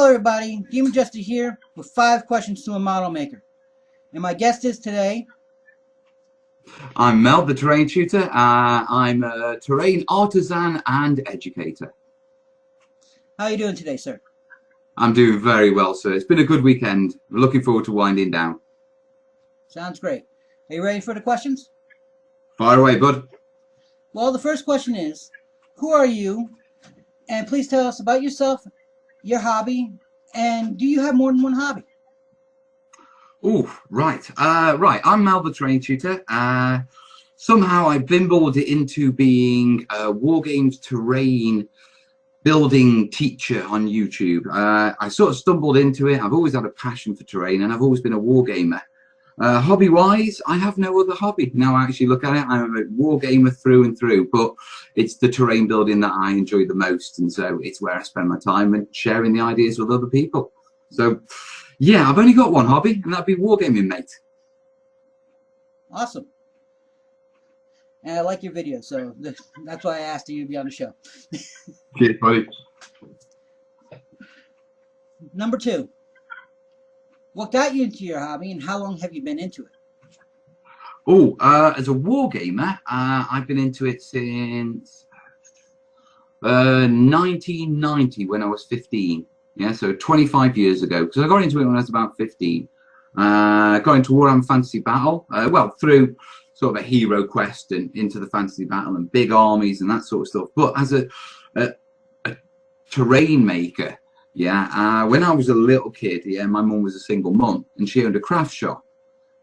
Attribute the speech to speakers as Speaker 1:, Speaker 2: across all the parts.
Speaker 1: Hello everybody, DEMONJESTER here with 5 questions to a model maker. And my guest is today...
Speaker 2: I'm Mel, the Terrain Tutor. I'm a terrain artisan and educator.
Speaker 1: How are you doing today, sir?
Speaker 2: I'm doing very well, sir. It's been a good weekend. I'm looking forward to winding down.
Speaker 1: Sounds great. Are you ready for the questions?
Speaker 2: Fire away, bud.
Speaker 1: Well, the first question is, who are you? And please tell us about yourself, your hobby, and do you have more than one hobby?
Speaker 2: Oh, right. Right. I'm Mel, the Terrain Tutor. Somehow I bimbled it into being a Wargames terrain building teacher on YouTube. I sort of stumbled into it. I've always had a passion for terrain, and I've always been a wargamer. Hobby-wise, I have no other hobby. Now I actually look at it, I'm a wargamer through and through, but it's the terrain building that I enjoy the most, and so it's where I spend my time and sharing the ideas with other people. So, yeah, I've only got one hobby, and that'd be wargaming, mate.
Speaker 1: Awesome. And I like your videos, so that's why I asked you to be on the show.
Speaker 2: Cheers, buddy.
Speaker 1: Number 2. What got you into your hobby, and how long have you been into it?
Speaker 2: Oh, as a wargamer, I've been into it since 1990, when I was 15. Yeah, so 25 years ago. Because I got into it when I was about 15. Got into Warhammer Fantasy Battle, well, through sort of a hero quest and into the fantasy battle and big armies and that sort of stuff. But as a terrain maker, yeah, when I was a little kid, yeah, my mum was a single mum and she owned a craft shop,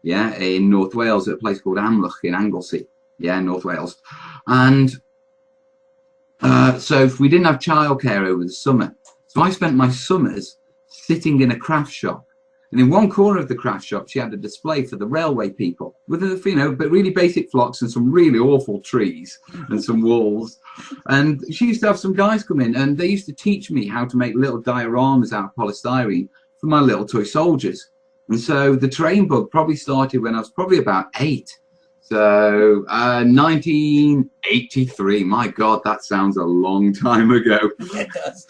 Speaker 2: yeah, in North Wales at a place called Amlwch in Anglesey, yeah, North Wales. And so we didn't have childcare over the summer. So I spent my summers sitting in a craft shop. And in one corner of the craft shop, she had a display for the railway people with, you know, but really basic flocks and some really awful trees and some walls. And she used to have some guys come in and they used to teach me how to make little dioramas out of polystyrene for my little toy soldiers. And so the terrain bug probably started when I was probably about 8. So 1983, my God, that sounds a long time ago.
Speaker 1: It does.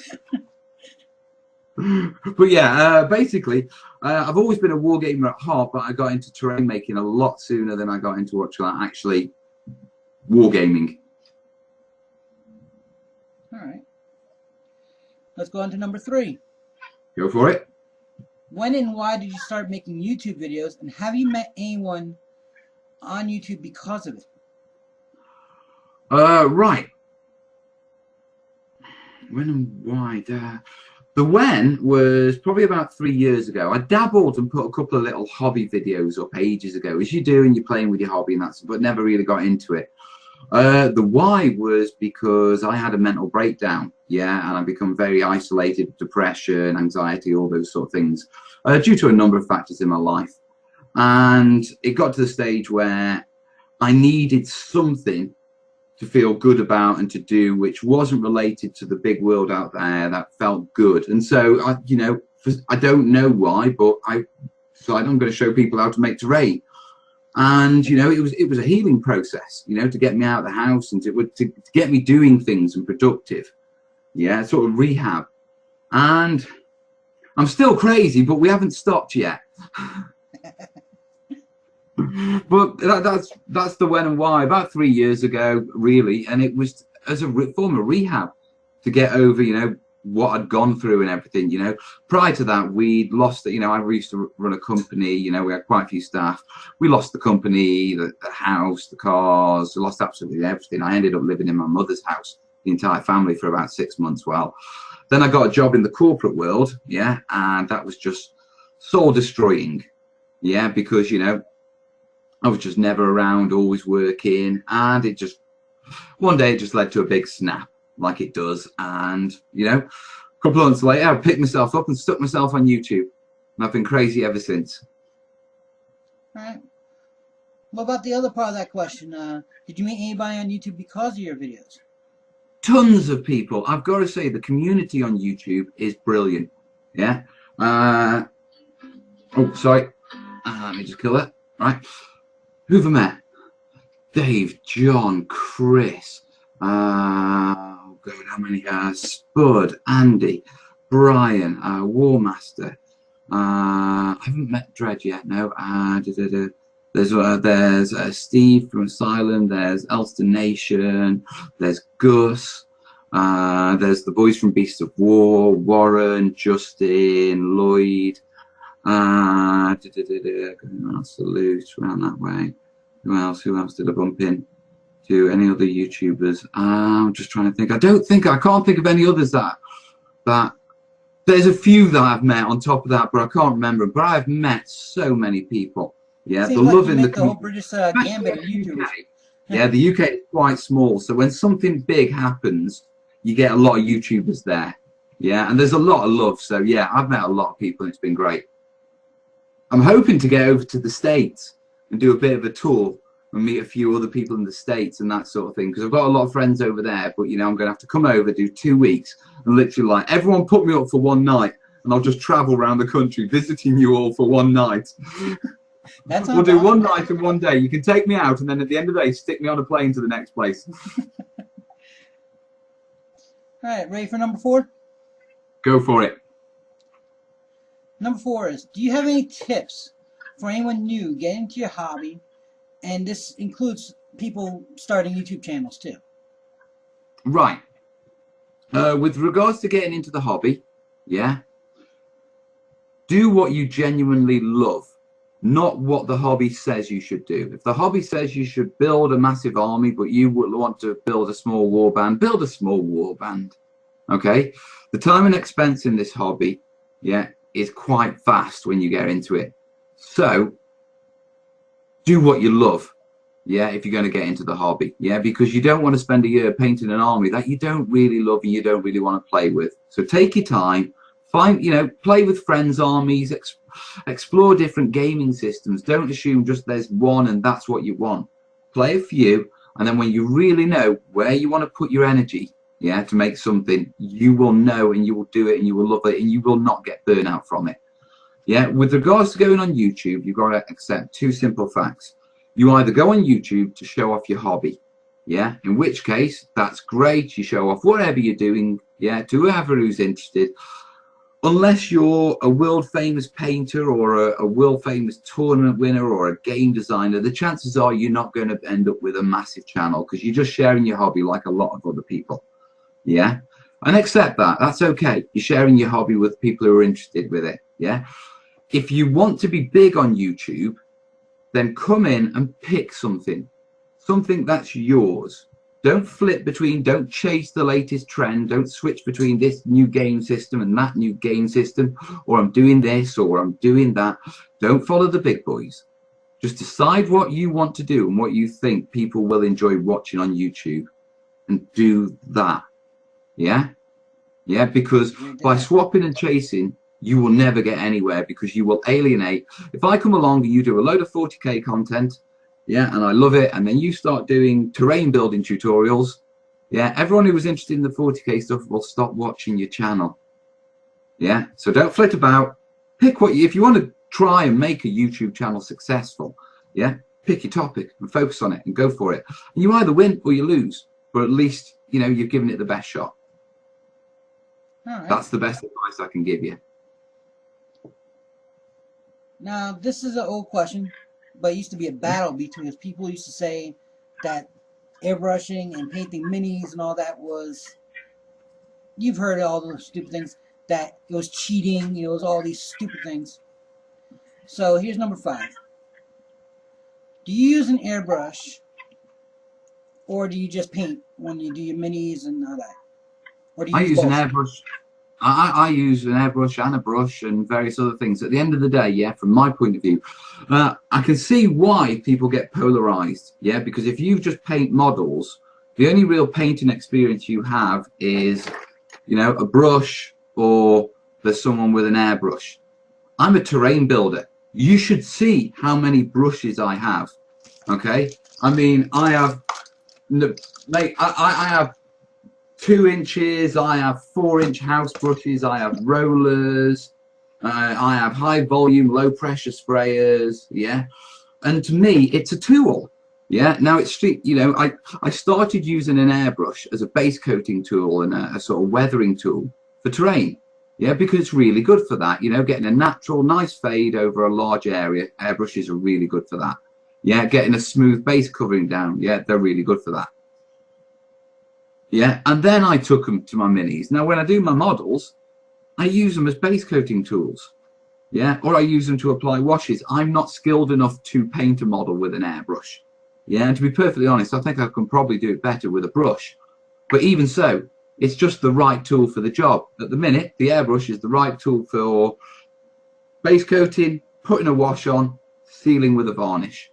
Speaker 2: But yeah, basically, I've always been a wargamer at heart, but I got into terrain making a lot sooner than I got into actually wargaming.
Speaker 1: All right. Let's go on to number 3.
Speaker 2: Go for it.
Speaker 1: When and why did you start making YouTube videos, and have you met anyone on YouTube because of it?
Speaker 2: Right. When and why? The when was probably about 3 years ago. I dabbled and put a couple of little hobby videos up ages ago, as you do and you're playing with your hobby and that's, but never really got into it. The why was because I had a mental breakdown, yeah, and I've become very isolated, depression, anxiety, all those sort of things, due to a number of factors in my life. And it got to the stage where I needed something to feel good about and to do, which wasn't related to the big world out there, that felt good. And so you know, I don't know why, but I decided I'm going to show people how to make terrain. And you know, it was a healing process, you know, to get me out of the house and to get me doing things and productive, yeah, sort of rehab. And I'm still crazy, but we haven't stopped yet. But that's the when and why. About 3 years ago, really, and it was as a form of rehab to get over, you know, what I'd gone through and everything. You know, prior to that, we'd lost. You know, I used to run a company. You know, we had quite a few staff. We lost the company, the house, the cars. We lost absolutely everything. I ended up living in my mother's house, the entire family, for about 6 months. Well, then I got a job in the corporate world, yeah, and that was just soul destroying, yeah, because you know, I was just never around, always working, and it just, one day it just led to a big snap, like it does, and, you know, a couple of months later, I picked myself up and stuck myself on YouTube, and I've been crazy ever since.
Speaker 1: All right. What about the other part of that question? Did you meet anybody on YouTube because of your videos?
Speaker 2: Tons of people. I've got to say, the community on YouTube is brilliant, yeah? Oh, sorry. Let me just kill that. Right. Who've I met? Dave, John, Chris, oh God, how many? Spud, Andy, Brian, War Master. I haven't met Dredge yet. No. There's Steve from Asylum. There's Elston Nation. There's Gus. There's the boys from Beasts of War. Warren, Justin, Lloyd. Salute around that way. Who else did I bump in? To any other YouTubers? I'm just trying to think. I can't think of any others that there's a few that I've met on top of that, but I can't remember. But I've met so many people. Yeah, the
Speaker 1: like
Speaker 2: love in the
Speaker 1: whole British gambit of YouTubers.
Speaker 2: Yeah, the UK is quite small, so when something big happens, you get a lot of YouTubers there. Yeah, and there's a lot of love. So yeah, I've met a lot of people, and it's been great. I'm hoping to get over to the States and do a bit of a tour and meet a few other people in the States and that sort of thing, because I've got a lot of friends over there. But you know, I'm going to have to come over, do 2 weeks, and literally like everyone put me up for one night, and I'll just travel around the country visiting you all for one night. We'll do one night and one day. You can take me out, and then at the end of the day, stick me on a plane to the next place.
Speaker 1: All right, ready for number 4?
Speaker 2: Go for it.
Speaker 1: Number 4 is, do you have any tips for anyone new getting into your hobby? And this includes people starting YouTube channels too.
Speaker 2: Right. With regards to getting into the hobby, yeah, do what you genuinely love, not what the hobby says you should do. If the hobby says you should build a massive army, but you would want to build a small warband, build a small warband. Okay? The time and expense in this hobby, yeah, is quite vast when you get into it. So do what you love, yeah, if you're going to get into the hobby, yeah, because you don't want to spend a year painting an army that you don't really love and you don't really want to play with. So take your time, find, you know, play with friends' armies, explore different gaming systems. Don't assume just there's one and that's what you want. Play a few, and then when you really know where you want to put your energy, yeah, to make something, you will know and you will do it and you will love it and you will not get burnout from it. Yeah, with regards to going on YouTube, you've got to accept 2 simple facts. You either go on YouTube to show off your hobby, yeah, in which case, that's great. You show off whatever you're doing, yeah, to whoever who's interested. Unless you're a world-famous painter or a world-famous tournament winner or a game designer, the chances are you're not going to end up with a massive channel because you're just sharing your hobby like a lot of other people, yeah? And accept that. That's okay. You're sharing your hobby with people who are interested with it, yeah? If you want to be big on YouTube, then come in and pick something that's yours. Don't flip between, don't chase the latest trend, don't switch between this new game system and that new game system, or I'm doing this or I'm doing that. Don't follow the big boys. Just decide what you want to do and what you think people will enjoy watching on YouTube, and do that. Yeah? Yeah, because by swapping and chasing, you will never get anywhere, because you will alienate. If I come along and you do a load of 40k content, yeah, and I love it, and then you start doing terrain building tutorials, yeah, everyone who was interested in the 40k stuff will stop watching your channel. Yeah, so don't flit about. Pick what you, if you want to try and make a YouTube channel successful, yeah, pick your topic and focus on it and go for it. And you either win or you lose, but at least, you know, you've given it the best shot.
Speaker 1: All right.
Speaker 2: That's the best advice I can give you.
Speaker 1: Now, this is an old question, but it used to be a battle between people used to say that airbrushing and painting minis and all that was, you've heard all those stupid things, that it was cheating, it was all these stupid things. So here's number 5. Do you use an airbrush, or do you just paint when you do your minis and all that? Or do you use
Speaker 2: an airbrush. I use an airbrush and a brush and various other things. At the end of the day, yeah, from my point of view, I can see why people get polarized, yeah, because if you just paint models, the only real painting experience you have is, you know, a brush, or there's someone with an airbrush. I'm a terrain builder. You should see how many brushes I have, okay? I mean, I have, mate, I have 2 inches, I have 4-inch house brushes, I have rollers, I have high volume, low pressure sprayers, yeah. And to me, it's a tool, yeah. Now it's, you know, I started using an airbrush as a base coating tool and a sort of weathering tool for terrain. Yeah, because it's really good for that. You know, getting a natural, nice fade over a large area. Airbrushes are really good for that. Yeah, getting a smooth base covering down. Yeah, they're really good for that. Yeah, and then I took them to my minis. Now, when I do my models, I use them as base coating tools. Yeah, or I use them to apply washes. I'm not skilled enough to paint a model with an airbrush. Yeah, and to be perfectly honest, I think I can probably do it better with a brush. But even so, it's just the right tool for the job. At the minute, the airbrush is the right tool for base coating, putting a wash on, sealing with a varnish.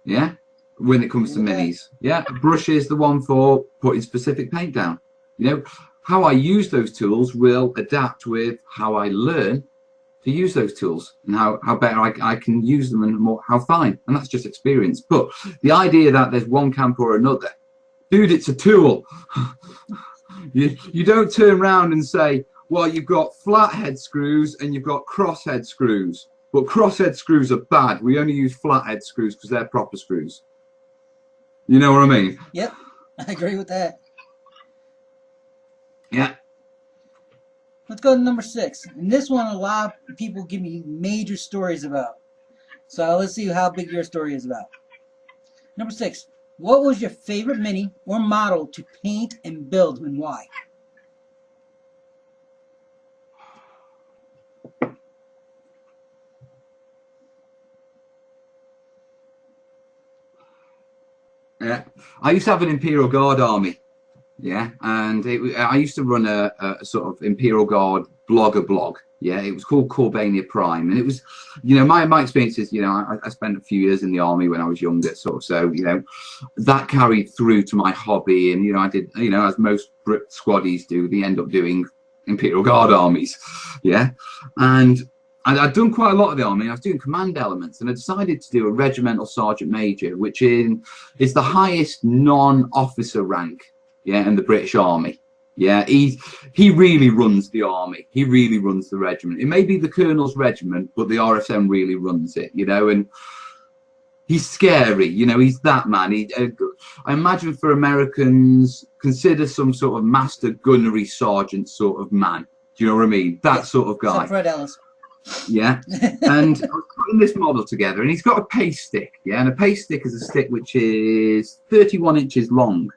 Speaker 2: Yeah, when it comes to minis. Yeah, a brush is the one for putting specific paint down. You know, how I use those tools will adapt with how I learn to use those tools and how better I can use them and more how fine. And that's just experience. But the idea that there's one camp or another, dude, it's a tool. You don't turn around and say, well, you've got flathead screws and you've got crosshead screws. But crosshead screws are bad. We only use flathead screws because they're proper screws. You know what I mean?
Speaker 1: Yep, I agree with that.
Speaker 2: Yeah.
Speaker 1: Let's go to number 6. And this one, a lot of people give me major stories about. So let's see how big your story is about. Number 6. What was your favorite mini or model to paint and build, and why?
Speaker 2: Yeah, I used to have an Imperial Guard army. Yeah, and I used to run a sort of Imperial Guard blogger blog. Yeah, it was called Wargamer Prime, and it was, you know, my experiences. You know, I spent a few years in the army when I was younger, sort of. So, you know, that carried through to my hobby, and you know, I did, you know, as most Brit squaddies do, they end up doing Imperial Guard armies. Yeah, and I'd done quite a lot of the army. I was doing command elements, and I decided to do a regimental sergeant major, which is the highest non-officer rank. Yeah, in the British Army. Yeah, he really runs the army. He really runs the regiment. It may be the colonel's regiment, but the RSM really runs it. You know, and he's scary. You know, he's that man. I imagine for Americans, consider some sort of master gunnery sergeant sort of man. Do you know what I mean? That sort of guy.
Speaker 1: Fred Ellis.
Speaker 2: Yeah, and I was putting this model together, and he's got a pace stick. Yeah, and a pace stick is a stick which is 31 inches long.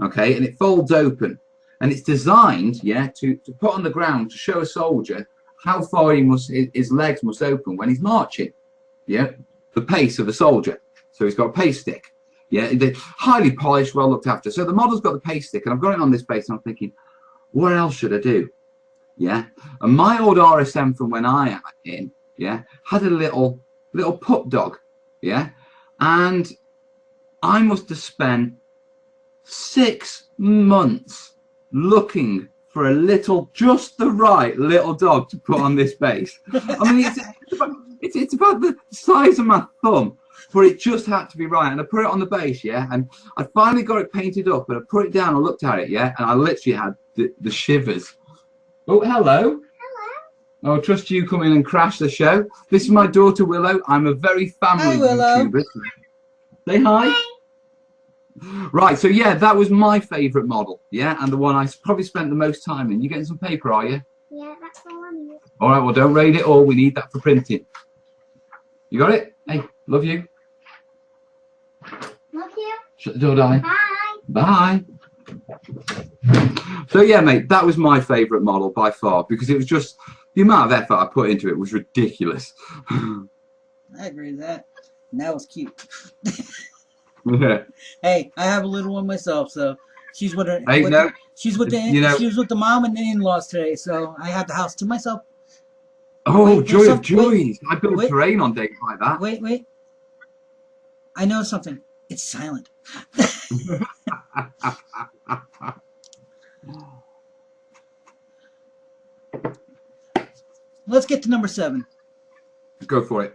Speaker 2: Okay, and it folds open, and it's designed, yeah, to put on the ground to show a soldier how far his legs must open when he's marching. Yeah, the pace of a soldier. So he's got a pace stick. Yeah, they're highly polished, well looked after. So the model's got the pace stick, and I've got it on this base, and I'm thinking, what else should I do? Yeah, and my old RSM from when I am in, yeah, had a little pup dog. Yeah, and I must have spent 6 months looking for a little, just the right little dog to put on this base. I mean, it's about the size of my thumb, but it just had to be right. And I put it on the base, yeah, and I finally got it painted up, and I put it down and looked at it, yeah, and I literally had the shivers. Oh, hello. Hello. Oh, trust you come in and crash the show. This is my daughter Willow. I'm a very family YouTuber. Say hi. Hi. Right, so yeah, that was my favourite model, yeah, and the one I probably spent the most time in. You getting some paper, are you?
Speaker 3: Yeah, that's all I need.
Speaker 2: All right, well, don't raid it all. We need that for printing. You got it? Hey, love you.
Speaker 3: Love you.
Speaker 2: Shut the door, darling.
Speaker 3: Bye.
Speaker 2: Bye. So yeah, mate, that was my favourite model by far, because it was just, the amount of effort I put into it was ridiculous.
Speaker 1: I agree with that. And that was cute.
Speaker 2: Yeah.
Speaker 1: Hey, I have a little one myself, so she's with her.
Speaker 2: Hey, no,
Speaker 1: she's with the.
Speaker 2: you know,
Speaker 1: she was with the mom and the in-laws today, so I have the house to myself.
Speaker 2: Oh, joy of joys! I built terrain on days like that.
Speaker 1: Wait. I know something. It's silent. Let's get to number 7.
Speaker 2: Go for it.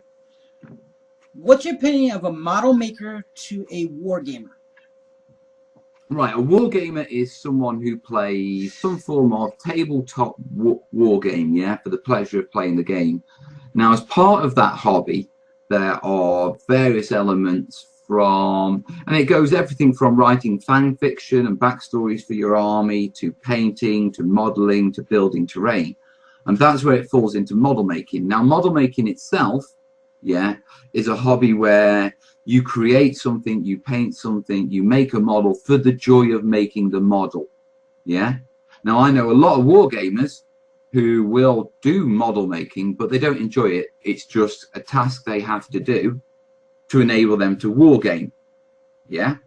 Speaker 1: What's your opinion of a model maker to a wargamer?
Speaker 2: Right, a wargamer is someone who plays some form of tabletop war game, yeah, for the pleasure of playing the game. Now, as part of that hobby, there are various elements from, and it goes everything from writing fan fiction and backstories for your army, to painting, to modeling, to building terrain. And that's where it falls into model making. Now, model making itself, yeah, is a hobby where you create something, you paint something, you make a model for the joy of making the model. Yeah. Now, I know a lot of wargamers who will do model making, but they don't enjoy it. It's just a task they have to do to enable them to wargame. Yeah.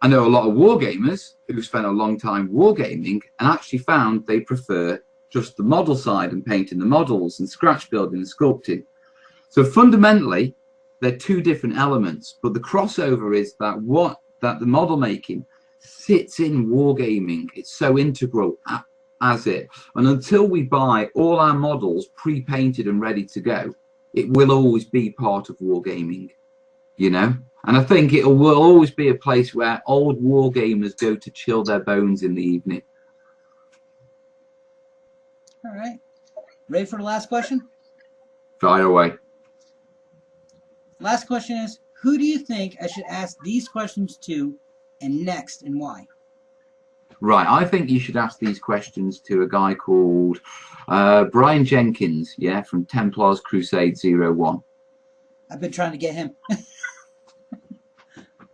Speaker 2: I know a lot of wargamers who spent a long time wargaming and actually found they prefer just the model side and painting the models and scratch building and sculpting. So fundamentally, they're two different elements, but the crossover is that the model making sits in wargaming. It's so integral as it. And until we buy all our models pre-painted and ready to go, it will always be part of wargaming, you know? And I think it will always be a place where old wargamers go to chill their bones in the evening.
Speaker 1: All right. Ready for the last question?
Speaker 2: Fire away.
Speaker 1: Last question is, who do you think I should ask these questions to and next, and why?
Speaker 2: Right, I think you should ask these questions to a guy called Brian Jenkins, yeah, from Templars Crusade 01.
Speaker 1: I've been trying to get him.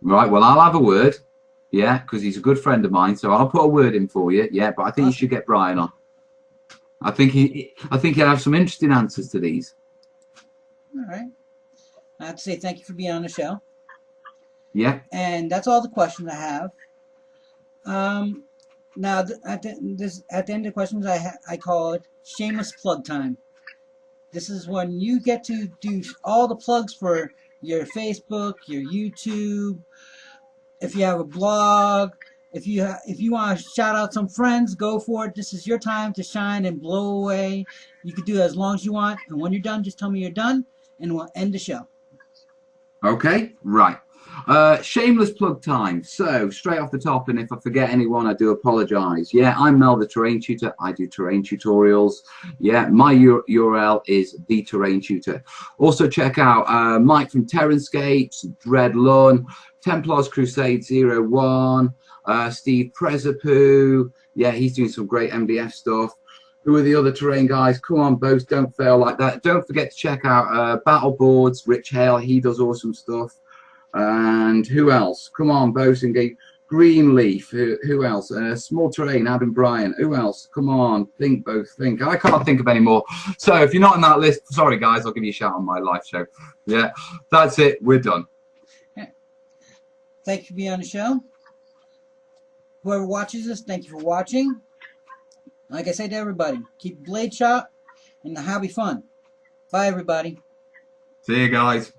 Speaker 2: Right, well, I'll have a word, yeah, because he's a good friend of mine, so I'll put a word in for you, yeah, but I think you should get Brian on. I think he'll have some interesting answers to these.
Speaker 1: All right. I have to say thank you for being on the show.
Speaker 2: Yeah.
Speaker 1: And that's all the questions I have. Now, at the end of the questions, I call it shameless plug time. This is when you get to do all the plugs for your Facebook, your YouTube. If you have a blog, if you want to shout out some friends, go for it. This is your time to shine and blow away. You can do it as long as you want, and when you're done, just tell me you're done, and we'll end the show.
Speaker 2: Okay, right. Shameless plug time. So straight off the top, and if I forget anyone, I do apologize. Yeah, I'm Mel the Terrain Tutor. I do terrain tutorials. Yeah, my URL is the Terrain Tutor. Also check out Mike from Terranscapes, Dread Lun, Templars Crusade 01, Steve Prezapoo. Yeah, he's doing some great MDF stuff. Who are the other terrain guys? Come on, both, don't fail like that. Don't forget to check out Battle Boards, Rich Hale. He does awesome stuff. And who else? Come on, Bosun Gate, Greenleaf. Who else? Small Terrain, Adam Bryan. Who else? Come on, think, both, think. I can't think of any more. So if you're not on that list, sorry guys, I'll give you a shout on my live show. Yeah, that's it. We're done.
Speaker 1: Thank you for being on the show. Whoever watches this, thank you for watching. Like I say to everybody, keep blade sharp and the hobby fun. Bye, everybody.
Speaker 2: See you guys.